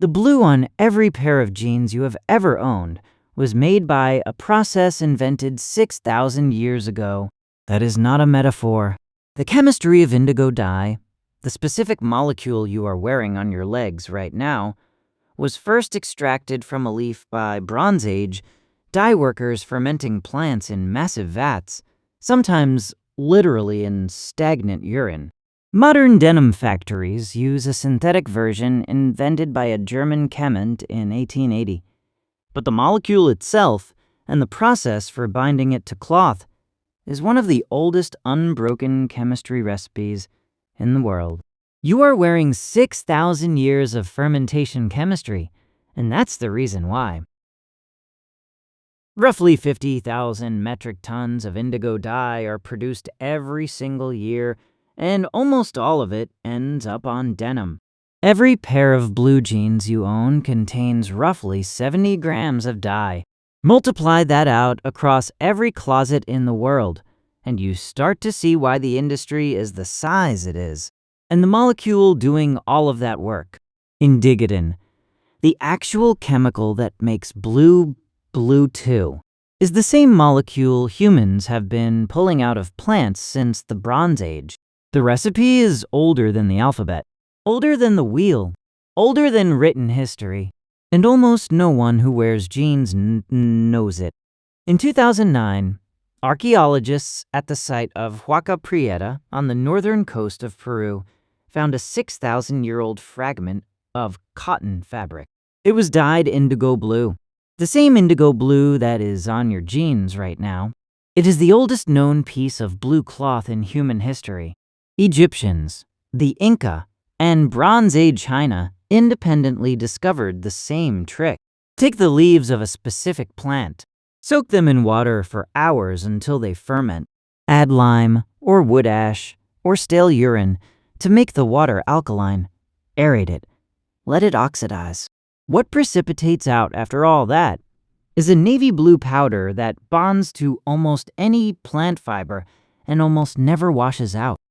The blue on every pair of jeans you have ever owned was made by a process invented 6,000 years ago. That is not a metaphor. The chemistry of indigo dye, the specific molecule you are wearing on your legs right now, was first extracted from a leaf by Bronze Age dyeworkers fermenting plants in massive vats, sometimes literally in stagnant urine. Modern denim factories use a synthetic version invented by a German chemist in 1880. But the molecule itself and the process for binding it to cloth is one of the oldest unbroken chemistry recipes in the world. You are wearing 6,000 years of fermentation chemistry, and that's the reason why. Roughly 50,000 metric tons of indigo dye are produced every single year, and almost all of it ends up on denim. Every pair of blue jeans you own contains roughly 70 grams of dye. Multiply that out across every closet in the world, and you start to see why the industry is the size it is, and the molecule doing all of that work. Indigotin, the actual chemical that makes blue too, is the same molecule humans have been pulling out of plants since the Bronze Age. The recipe is older than the alphabet, older than the wheel, older than written history, and almost no one who wears jeans knows it. In 2009, archaeologists at the site of Huaca Prieta on the northern coast of Peru found a 6,000-year-old fragment of cotton fabric. It was dyed indigo blue, the same indigo blue that is on your jeans right now. It is the oldest known piece of blue cloth in human history. Egyptians, the Inca, and Bronze Age China independently discovered the same trick. Take the leaves of a specific plant, soak them in water for hours until they ferment. Add lime or wood ash or stale urine to make the water alkaline. Aerate it. Let it oxidize. What precipitates out after all that is a navy blue powder that bonds to almost any plant fiber and almost never washes out.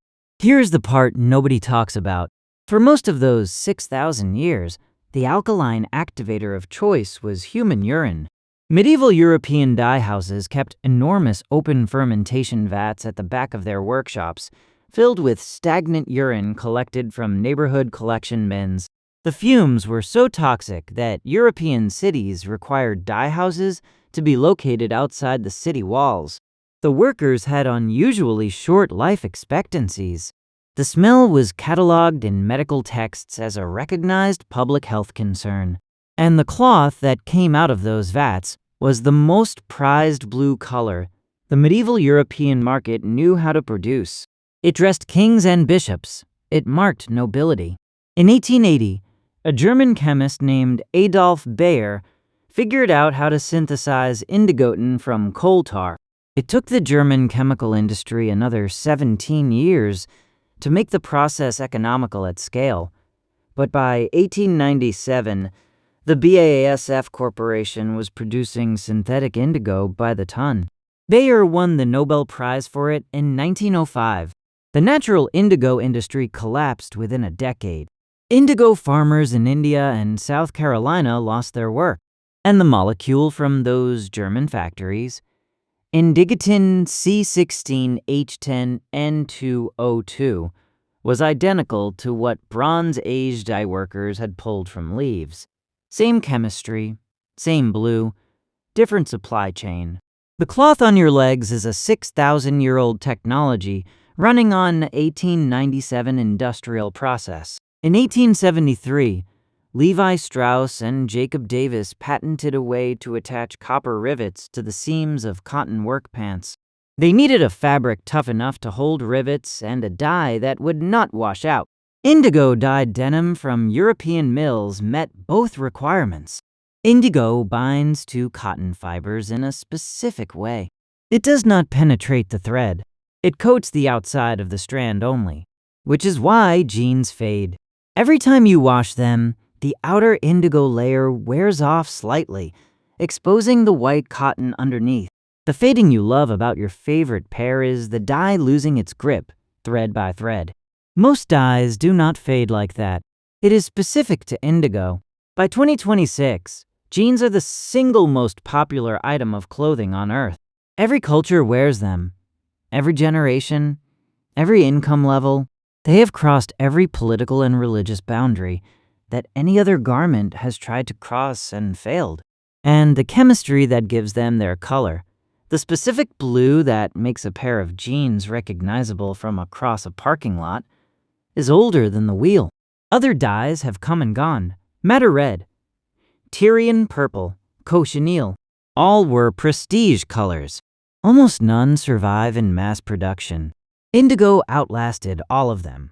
Here's the part nobody talks about. For most of those 6,000 years, the alkaline activator of choice was human urine. Medieval European dye houses kept enormous open fermentation vats at the back of their workshops, filled with stagnant urine collected from neighborhood collection bins. The fumes were so toxic that European cities required dye houses to be located outside the city walls. The workers had unusually short life expectancies. The smell was cataloged in medical texts as a recognized public health concern. And the cloth that came out of those vats was the most prized blue color the medieval European market knew how to produce. It dressed kings and bishops. It marked nobility. In 1880, a German chemist named Adolf Baeyer figured out how to synthesize indigotin from coal tar. It took the German chemical industry another 17 years to make the process economical at scale. But by 1897, the BASF Corporation was producing synthetic indigo by the ton. Bayer won the Nobel Prize for it in 1905. The natural indigo industry collapsed within a decade. Indigo farmers in India and South Carolina lost their work, and the molecule from those German factories, indigotin C16H10N2O2, was identical to what Bronze Age dyeworkers had pulled from leaves. Same chemistry, same blue, different supply chain. The cloth on your legs is a 6,000-year-old technology running on 1897 industrial process. In 1873, Levi Strauss and Jacob Davis patented a way to attach copper rivets to the seams of cotton work pants. They needed a fabric tough enough to hold rivets and a dye that would not wash out. Indigo dyed denim from European mills met both requirements. Indigo binds to cotton fibers in a specific way. It does not penetrate the thread. It coats the outside of the strand only, which is why jeans fade. Every time you wash them, the outer indigo layer wears off slightly, exposing the white cotton underneath. The fading you love about your favorite pair is the dye losing its grip, thread by thread. Most dyes do not fade like that. It is specific to indigo, By 2026, jeans are the single most popular item of clothing on Earth. Every culture wears them. Every generation, every income level, they have crossed every political and religious boundary that any other garment has tried to cross and failed. And the chemistry that gives them their color, the specific blue that makes a pair of jeans recognizable from across a parking lot, is older than the wheel. Other dyes have come and gone. Madder red, Tyrian purple, cochineal, all were prestige colors. Almost none survive in mass production. Indigo outlasted all of them.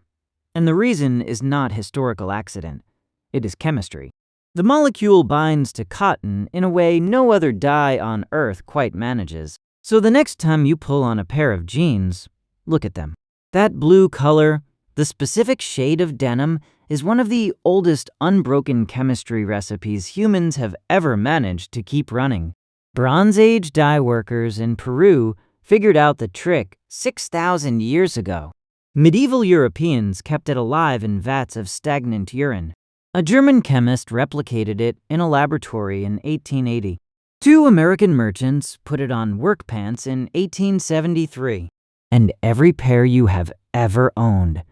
And the reason is not historical accident. It is chemistry. The molecule binds to cotton in a way no other dye on Earth quite manages. So the next time you pull on a pair of jeans, look at them. That blue color, the specific shade of denim, is one of the oldest unbroken chemistry recipes humans have ever managed to keep running. Bronze Age dye workers in Peru figured out the trick 6,000 years ago. Medieval Europeans kept it alive in vats of stagnant urine. A German chemist replicated it in a laboratory in 1880. Two American merchants put it on work pants in 1873. And every pair you have ever owned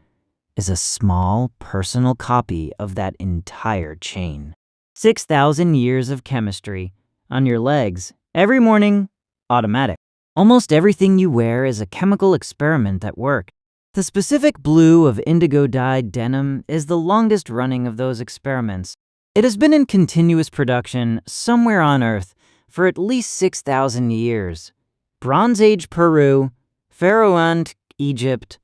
is a small personal copy of that entire chain. 6,000 years of chemistry on your legs every morning, automatic. Almost everything you wear is a chemical experiment at work. The specific blue of indigo-dyed denim is the longest running of those experiments. It has been in continuous production somewhere on Earth for at least 6,000 years. Bronze Age Peru, Pharaoh Egypt,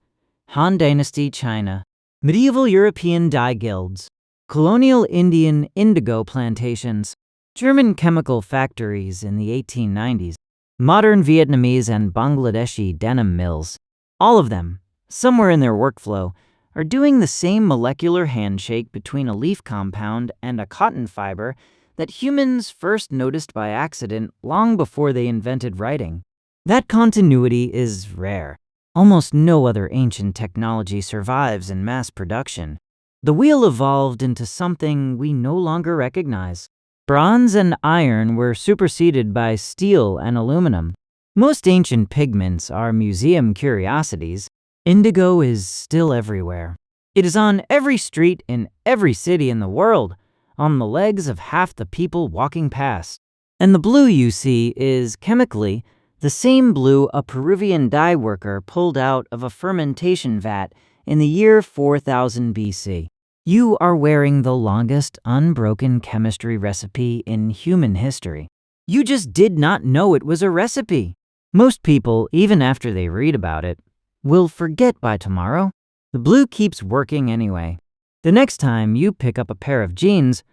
Han Dynasty China, medieval European dye guilds, colonial Indian indigo plantations, German chemical factories in the 1890s, modern Vietnamese and Bangladeshi denim mills. All of them, somewhere in their workflow, are doing the same molecular handshake between a leaf compound and a cotton fiber that humans first noticed by accident long before they invented writing. That continuity is rare. Almost no other ancient technology survives in mass production. The wheel evolved into something we no longer recognize. Bronze and iron were superseded by steel and aluminum. Most ancient pigments are museum curiosities. Indigo is still everywhere. It is on every street in every city in the world, on the legs of half the people walking past. And the blue you see is, chemically, the same blue a Peruvian dye worker pulled out of a fermentation vat in the year 4000 BC. You are wearing the longest unbroken chemistry recipe in human history. You just did not know it was a recipe. Most people, even after they read about it, will forget by tomorrow. The blue keeps working anyway. The next time you pick up a pair of jeans,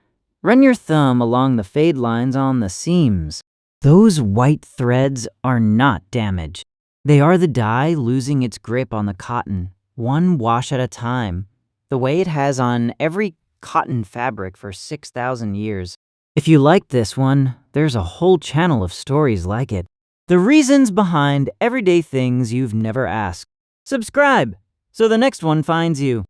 run your thumb along the fade lines on the seams. Those white threads are not damage. They are the dye losing its grip on the cotton, one wash at a time, the way it has on every cotton fabric for 6,000 years. If you liked this one, there's a whole channel of stories like it. The reasons behind everyday things you've never asked. Subscribe so the next one finds you.